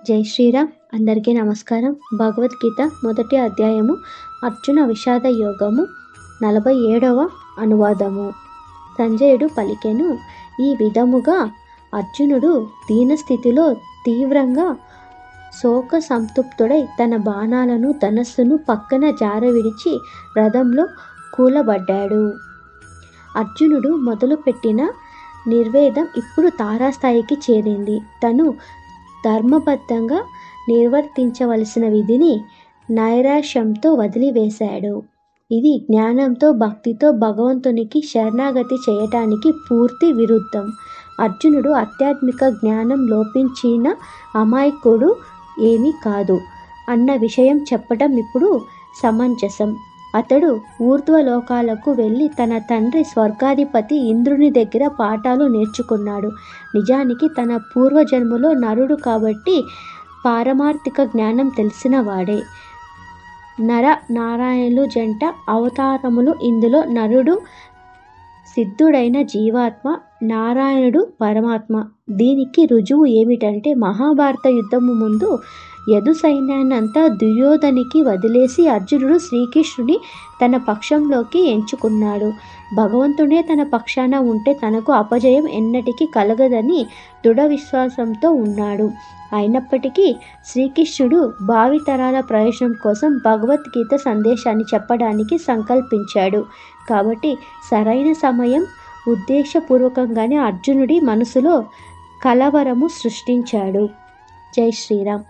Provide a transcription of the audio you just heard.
జై శ్రీరామ్. అందరికీ నమస్కారం. భగవద్గీత మొదటి అధ్యాయము అర్జున విషాద యోగము 47వ అనువాదము. సంజయుడు పలికెను, ఈ విధముగా అర్జునుడు దీనస్థితిలో తీవ్రంగా శోక సంతృప్తుడై తన బాణాలను ధనస్సును పక్కన జారవిడిచి రథంలో కూలబడ్డాడు. అర్జునుడు మొదలుపెట్టిన నిర్వేదం ఇప్పుడు తారాస్థాయికి చేరింది. తను ధర్మబద్ధంగా నిర్వర్తించవలసిన విధిని నైరాశ్యంతో వదిలివేశాడు. ఇది జ్ఞానంతో భక్తితో భగవంతునికి శరణాగతి చేయటానికి పూర్తి విరుద్ధం. అర్జునుడు ఆధ్యాత్మిక జ్ఞానం లోపించిన అమాయకుడు ఏమీ కాదు అన్న విషయం చెప్పడం ఇప్పుడు సమంజసం. అతడు ఊర్ధ్వలోకాలకు వెళ్ళి తన తండ్రి స్వర్గాధిపతి ఇంద్రుని దగ్గర పాఠాలు నేర్చుకున్నాడు. నిజానికి తన పూర్వజన్మలో నరుడు కాబట్టి పారమార్థిక జ్ఞానం తెలిసిన వాడే. నర నారాయణులు జంట అవతారములు. ఇందులో నరుడు సిద్ధుడైన జీవాత్మ, నారాయణుడు పరమాత్మ. దీనికి రుజువు ఏమిటంటే మహాభారత యుద్ధము ముందు యదు సైన్యాన్నంతా దుర్యోధనికి వదిలేసి అర్జునుడు శ్రీకృష్ణుని తన పక్షంలోకి ఎంచుకున్నాడు. భగవంతుడే తన పక్షాన ఉంటే తనకు అపజయం ఎన్నటికీ కలగదని దృఢ విశ్వాసంతో ఉన్నాడు. అయినప్పటికీ శ్రీకృష్ణుడు భావితరాల ప్రయోజనం కోసం భగవద్గీత సందేశాన్ని చెప్పడానికి సంకల్పించాడు. కాబట్టి సరైన సమయం ఉద్దేశపూర్వకంగానే అర్జునుడి మనసులో కలవరము సృష్టించాడు. జై శ్రీరామ్.